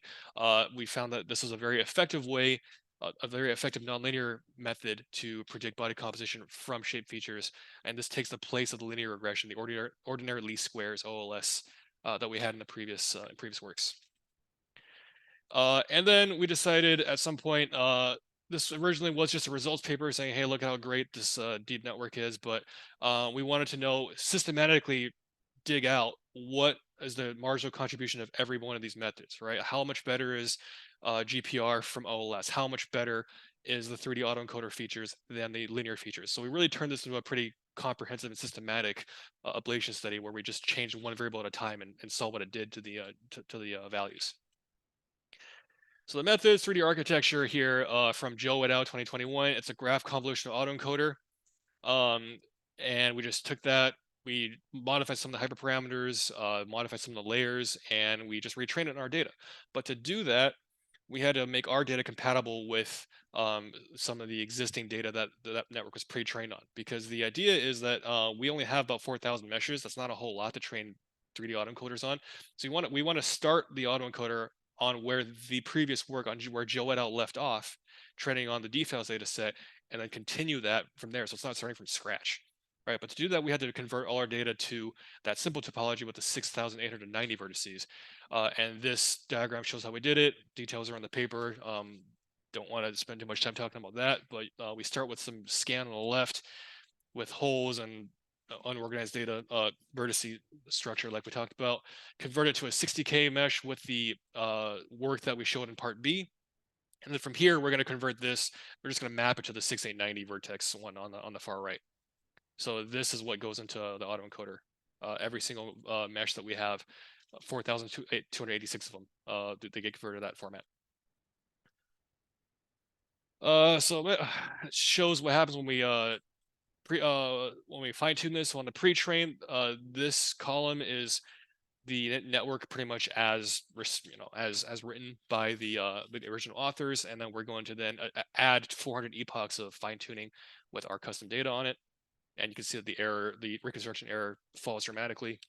We found that this is a very effective way, a very effective nonlinear method to predict body composition from shape features. And this takes the place of the linear regression, the ordinary least squares, OLS, that we had in the previous works. And then we decided at some point, this originally was just a results paper saying, hey, look how great this deep network is, but we wanted to know systematically dig out what is the marginal contribution of every one of these methods, right? How much better is GPR from OLS? How much better is the 3D autoencoder features than the linear features? So we really turned this into a pretty comprehensive and systematic ablation study where we just changed one variable at a time and saw what it did to the values. So the methods, 3D architecture here from Joe et al. 2021. It's a graph convolutional autoencoder. And we just took that, we modified some of the hyperparameters, modified some of the layers, and we just retrained it in our data. But to do that, we had to make our data compatible with some of the existing data that that network was pre-trained on. Because the idea is that we only have about 4,000 meshes. That's not a whole lot to train 3D autoencoders on. So we want to start the autoencoder on where the previous work on where Joe et al. Left off, training on the dFAUS data set, and then continue that from there. So it's not starting from scratch, right? But to do that, we had to convert all our data to that simple topology with the 6,890 vertices. And this diagram shows how we did it. Details are on the paper. Don't want to spend too much time talking about that, but we start with some scan on the left with holes and unorganized data vertice structure like we talked about, convert it to a 60K mesh with the work that we showed in part B. And then from here, we're going to convert this. We're just going to map it to the 6890 vertex one on the far right. So this is what goes into the autoencoder. Every single mesh that we have, 4,286 of them, they get converted to that format. So it shows what happens when we fine tune this on the pre-train. This column is the network pretty much as as written by the original authors, and then we're going to then add 400 epochs of fine tuning with our custom data on it, and you can see that the reconstruction error falls dramatically.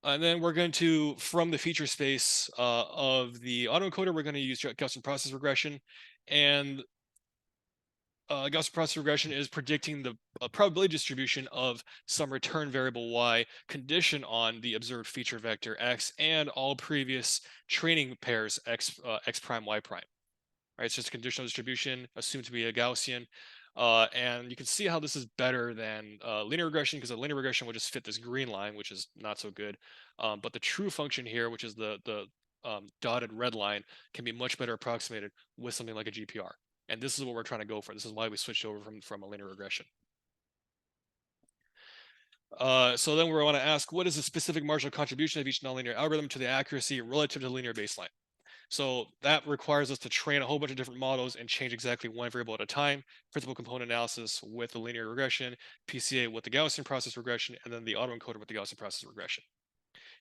And then we're going to, from the feature space of the autoencoder, we're going to use Gaussian process regression, and Gaussian process regression is predicting the probability distribution of some return variable y condition on the observed feature vector x and all previous training pairs x prime y prime. Right, it's just a conditional distribution assumed to be a Gaussian, and you can see how this is better than linear regression, because a linear regression would just fit this green line, which is not so good. But the true function here, which is the dotted red line, can be much better approximated with something like a GPR. And this is what we're trying to go for. This is why we switched over from a linear regression. So then we want to ask, what is the specific marginal contribution of each nonlinear algorithm to the accuracy relative to the linear baseline? So that requires us to train a whole bunch of different models and change exactly one variable at a time. Principal component analysis with the linear regression, PCA with the Gaussian process regression, and then the autoencoder with the Gaussian process regression.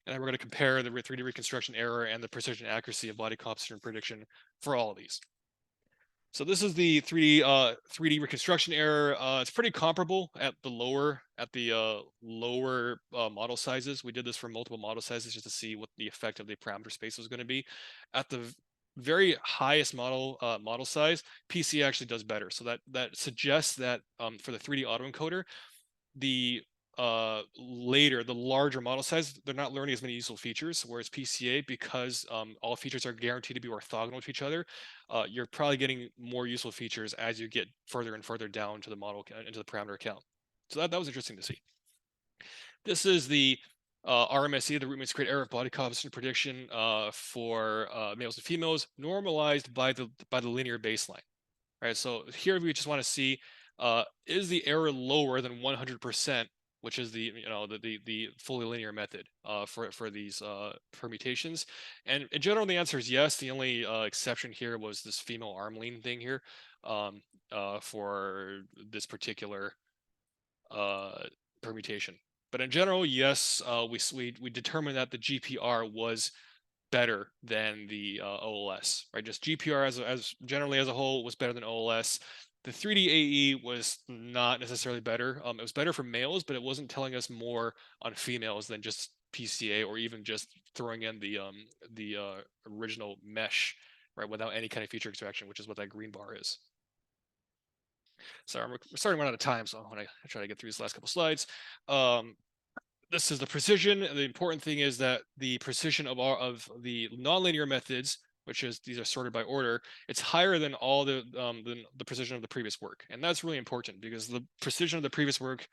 And then we're going to compare the 3D reconstruction error and the precision accuracy of body composition prediction for all of these. So this is the 3D reconstruction error. It's pretty comparable at the lower model sizes. We did this for multiple model sizes just to see what the effect of the parameter space was going to be. At the very highest model size, PC actually does better. So that suggests that for the 3D autoencoder, the larger model size, they're not learning as many useful features, whereas PCA, because all features are guaranteed to be orthogonal to each other, you're probably getting more useful features as you get further and further down to the model, into the parameter count. So that was interesting to see. This is the RMSE, the root mean squared error of body composition prediction for males and females, normalized by the linear baseline. Right, so here we just want to see, is the error lower than 100%, which is the fully linear method for these permutations? And in general, the answer is yes. The only exception here was this female arm lean thing here for this particular permutation. But in general, yes, we determined that the GPR was better than the OLS, right? Just GPR as generally as a whole was better than OLS. The 3D AE was not necessarily better. It was better for males, but it wasn't telling us more on females than just PCA or even just throwing in the original mesh, right, without any kind of feature extraction, which is what that green bar is. Sorry, we're starting to run out of time, so when I try to get through these last couple slides. This is the precision. The important thing is that the precision of the nonlinear methods, which is these are sorted by order, it's higher than all the precision of the previous work, and that's really important because the precision of the previous work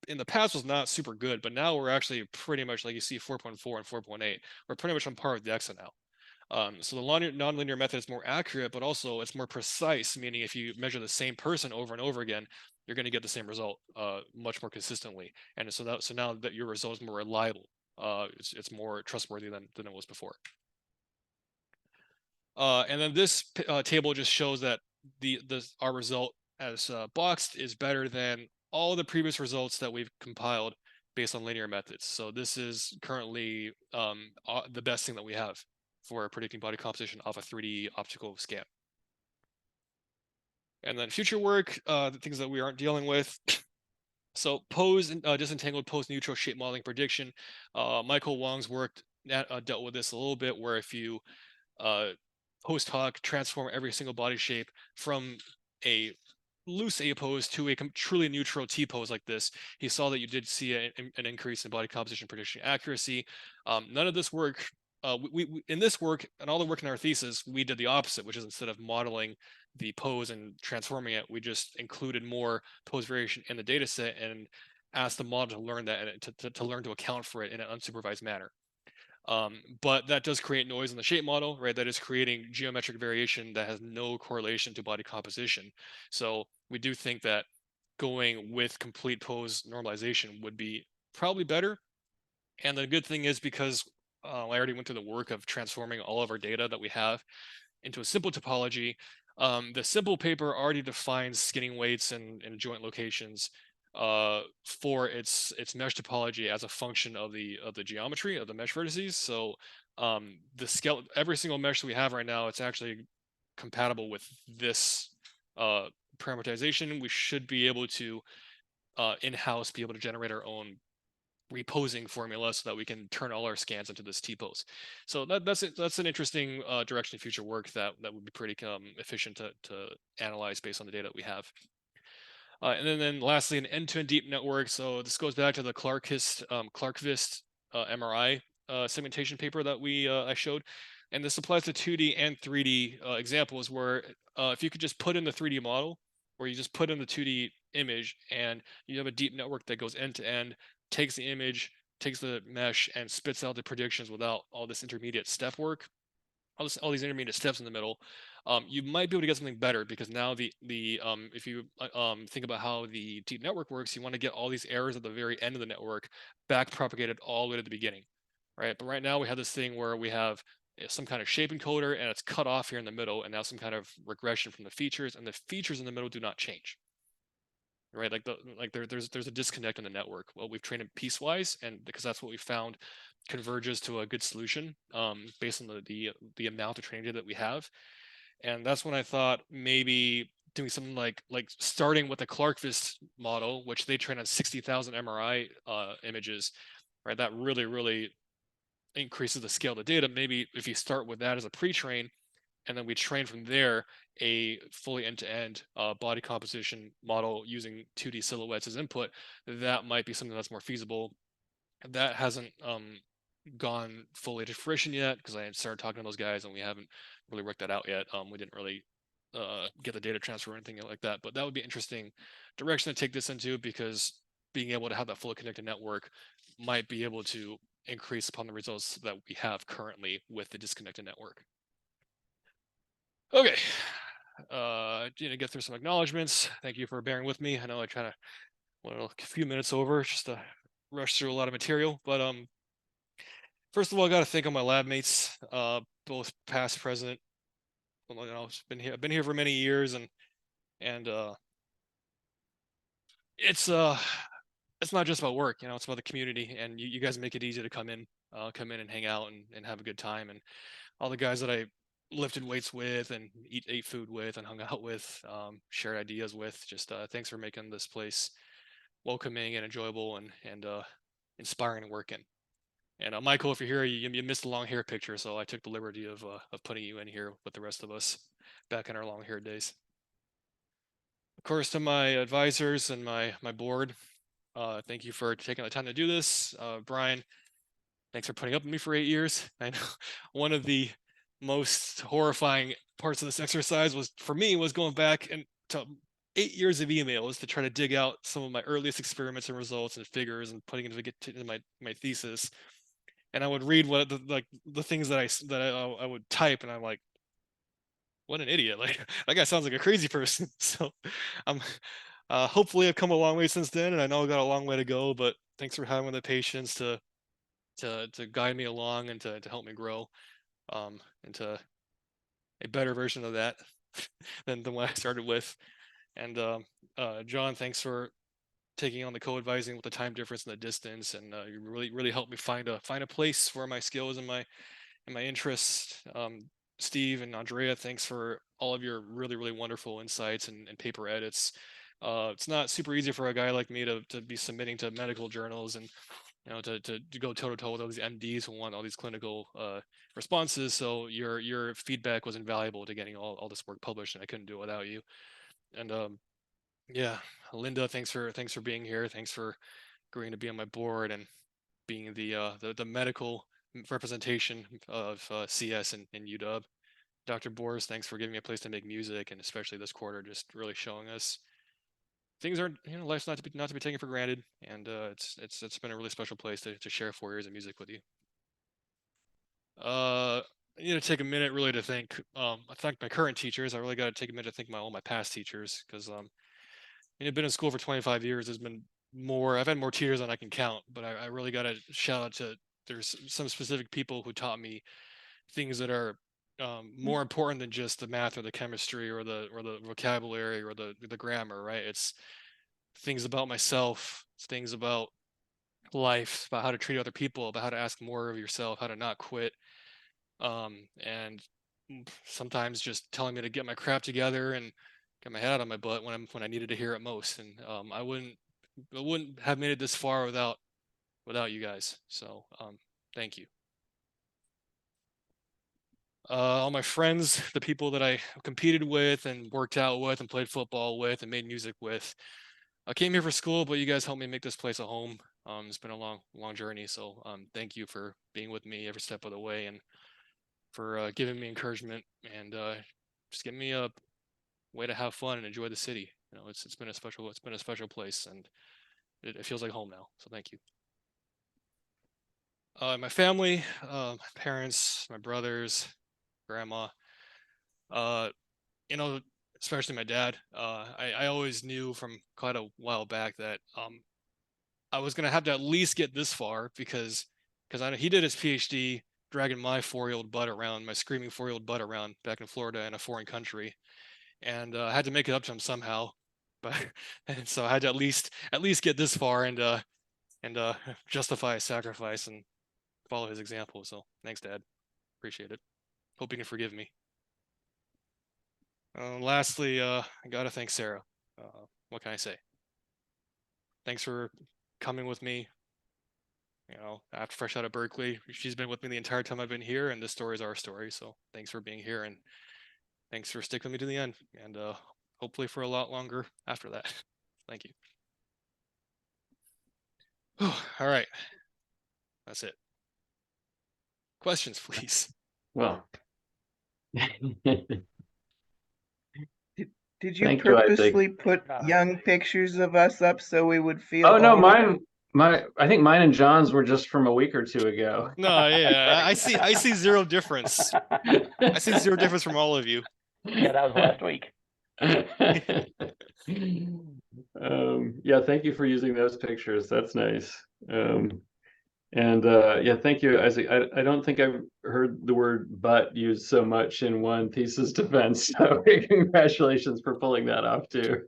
in the past was not super good, but now we're actually pretty much, like you see 4.4 and 4.8, we're pretty much on par with the EXA now. So the nonlinear method is more accurate, but also it's more precise, meaning if you measure the same person over and over again, you're going to get the same result much more consistently. And so now that your result is more reliable, it's more trustworthy than it was before. And then this table just shows that our result as boxed is better than all the previous results that we've compiled based on linear methods. So this is currently the best thing that we have for predicting body composition off a 3D optical scan. And then future work, the things that we aren't dealing with. So pose disentangled pose neutral shape modeling prediction. Michael Wong's work dealt with this a little bit, where if you post hoc transform every single body shape from a loose A pose to a truly neutral T pose like this, he saw that you did see an increase in body composition prediction accuracy. None of this work, we in this work and all the work in our thesis, we did the opposite, which is instead of modeling the pose and transforming it, we just included more pose variation in the data set and asked the model to learn that and to learn to account for it in an unsupervised manner. But that does create noise in the shape model, right? That is creating geometric variation that has no correlation to body composition. So we do think that going with complete pose normalization would be probably better. And the good thing is, because I already went through the work of transforming all of our data that we have into a simple topology, the simple paper already defines skinning weights and joint locations for its mesh topology as a function of the geometry of the mesh vertices. So the scale, every single mesh that we have right now, it's actually compatible with this parameterization. We should be able to in-house be able to generate our own reposing formula so that we can turn all our scans into this T-pose. So that's an interesting direction of future work that would be pretty efficient to analyze based on the data that we have. And then lastly, an end-to-end deep network. So this goes back to the Clarkvist MRI segmentation paper that I showed. And this applies to 2D and 3D examples where if you could just put in the 3D model, or you just put in the 2D image, and you have a deep network that goes end to end, takes the image, takes the mesh, and spits out the predictions without all this intermediate step work, all these intermediate steps in the middle, you might be able to get something better, because now if you think about how the deep network works, you want to get all these errors at the very end of the network back propagated all the way to the beginning, right? But right now we have this thing where we have some kind of shape encoder and it's cut off here in the middle, and now some kind of regression from the features, and the features in the middle do not change. Right, there's a disconnect in the network. Well, we've trained it piecewise, and because that's what we found converges to a good solution based on the amount of training data that we have. And that's when I thought maybe doing something like starting with the Clarkvist model, which they train on 60,000 MRI images, right? That really increases the scale of the data. Maybe if you start with that as a pre-train, and then we train from there a fully end-to-end body composition model using 2D silhouettes as input, that might be something that's more feasible. That hasn't gone fully to fruition yet, because I started talking to those guys and we haven't really worked that out yet. We didn't really get the data transfer or anything like that, but that would be an interesting direction to take this into, because being able to have that fully connected network might be able to increase upon the results that we have currently with the disconnected network. Okay, get through some acknowledgements. Thank you for bearing with me. I know I kind of went a few minutes over just to rush through a lot of material, but first of all, I got to thank all my lab mates, both past, present. Well, I've been here for many years, and it's not just about work, it's about the community, and you guys make it easy to come in. come in and hang out and have a good time. And all the guys that I lifted weights with and ate food with and hung out with, shared ideas with, just thanks for making this place welcoming and enjoyable and inspiring to work in. And Michael, if you're here, you missed the long hair picture, so I took the liberty of putting you in here with the rest of us back in our long hair days. Of course, to my advisors and my board, thank you for taking the time to do this. Brian, thanks for putting up with me for 8 years. I know one of the most horrifying parts of this exercise was for me was going back and to 8 years of emails to try to dig out some of my earliest experiments and results and figures and putting it into my thesis. And I would read what the things that I would type, and I'm like, what an idiot! Like that guy sounds like a crazy person. So I'm hopefully I've come a long way since then, and I know I got a long way to go. But thanks for having the patience to guide me along and to help me grow into a better version of that than what I started with. And John, thanks for taking on the co-advising with the time difference and the distance, and you really helped me find a place where my skills and my interests. Steve and Andrea, thanks for all of your really wonderful insights and paper edits. It's not super easy for a guy like me to be submitting to medical journals and to go toe to toe with all these MDs who want all these clinical responses. So your feedback was invaluable to getting all this work published, and I couldn't do it without you. And yeah, Linda, thanks for being here. Thanks for agreeing to be on my board and being the medical representation of CS and UW. Dr. Boris, thanks for giving me a place to make music, and especially this quarter, just really showing us things aren't, life's not to be taken for granted, and it's been a really special place to share 4 years of music with you. I need to take a minute really to thank I thank my current teachers. I really got to take a minute to thank all my past teachers, because I've been in school for 25 years. I've had more teachers than I can count, but I really got to shout out to, there's some specific people who taught me things that are more important than just the math or the chemistry or the vocabulary or the grammar, right? It's things about myself, things about life, about how to treat other people, about how to ask more of yourself, how to not quit, and sometimes just telling me to get my crap together and get my head out of my butt when I needed to hear it most. And I wouldn't have made it this far without you guys. So thank you. All my friends, the people that I competed with and worked out with and played football with and made music with. I came here for school, but you guys helped me make this place a home. It's been a long journey. So thank you for being with me every step of the way and for giving me encouragement and just giving me a way to have fun and enjoy the city. It's been a special place, and it feels like home now. So thank you. My family, my parents, my brothers, grandma, especially my dad. I always knew from quite a while back that I was gonna have to at least get this far because I know he did his PhD dragging my 4-year-old butt around, my screaming 4-year-old butt around back in Florida in a foreign country, and I had to make it up to him somehow. But and so I had to at least get this far and justify a sacrifice and follow his example. So thanks, Dad. Appreciate it. Hope you can forgive me. Lastly, I gotta thank Sarah. What can I say? Thanks for coming with me. After fresh out of Berkeley, she's been with me the entire time I've been here, and this story is our story. So thanks for being here, and thanks for sticking with me to the end, and hopefully for a lot longer after that. Thank you. All right, that's it. Questions, please. Well, Did you Thank you, Isaac. purposely put young pictures of us up so we would feel oh no, older? I think mine and John's were just from a week or two ago. No, yeah, I see zero difference. I see zero difference from all of you. Yeah, that was last week. Yeah, thank you for using those pictures. That's nice. Yeah, thank you, Isaac. I don't think I've heard the word "but" used so much in one thesis defense. So congratulations for pulling that off too.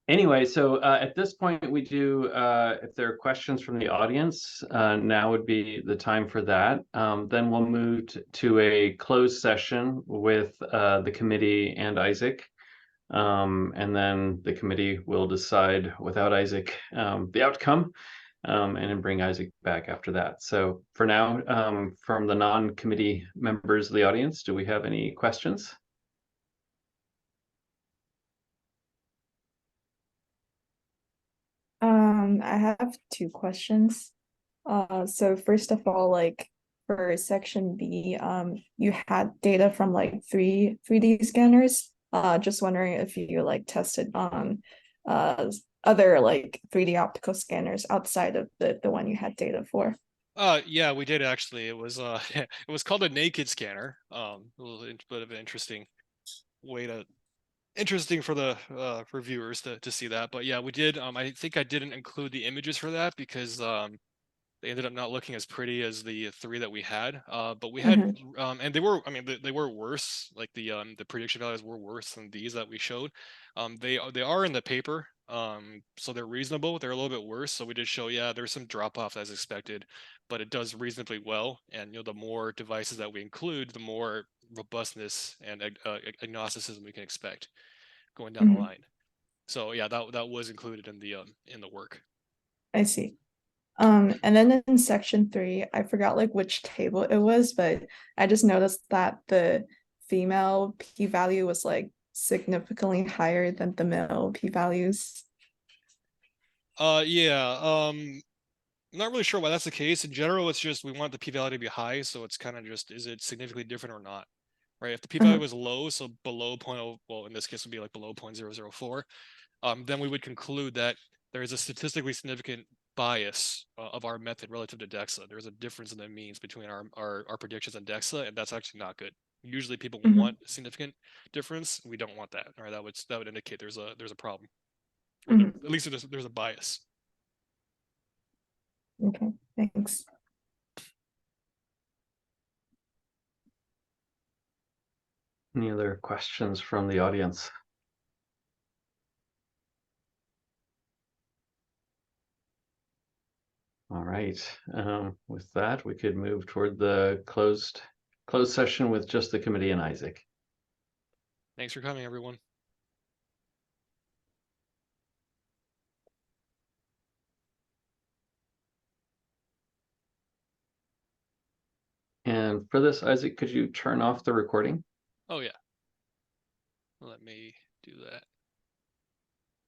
Anyway, so at this point, we do, if there are questions from the audience, now would be the time for that. Then we'll move to a closed session with the committee and Isaac. And then the committee will decide without Isaac the outcome, and then bring Isaac back after that. So for now, from the non-committee members of the audience, do we have any questions? I have two questions. So first of all, like for section B, you had data from like 3D scanners. Just wondering if you like tested on other like 3D optical scanners outside of the one you had data for. Yeah, we did actually. It was it was called a naked scanner. A little bit of an interesting way to interesting for the for viewers to see that. But yeah, we did. I think I didn't include the images for that because they ended up not looking as pretty as the three that we had. But we had and they were, I mean, they were worse. Like the prediction values were worse than these that we showed. They are in the paper. So they're reasonable. They're a little bit worse. So we did show, yeah, there's some drop off as expected, but it does reasonably well. And the more devices that we include, the more robustness and agnosticism we can expect going down the line. So yeah, that was included in the work. I see. And then in section 3, I forgot like which table it was, but I just noticed that the female p-value was like significantly higher than the male p-values. Yeah. I'm not really sure why that's the case. In general, it's just we want the p-value to be high, so it's kind of just, is it significantly different or not? Right? If the p-value was low, so below 0.0, well, in this case would be like below 0.004, then we would conclude that there is a statistically significant bias of our method relative to DEXA. There's a difference in the means between our predictions and DEXA, and that's actually not good. Usually people want a significant difference. We don't want that. All right, that would indicate there's a problem. Or at least there's a bias. Okay, thanks. Any other questions from the audience? All right. With that, we could move toward the closed session with just the committee and Isaac. Thanks for coming, everyone. And for this, Isaac, could you turn off the recording? Oh yeah. Let me do that.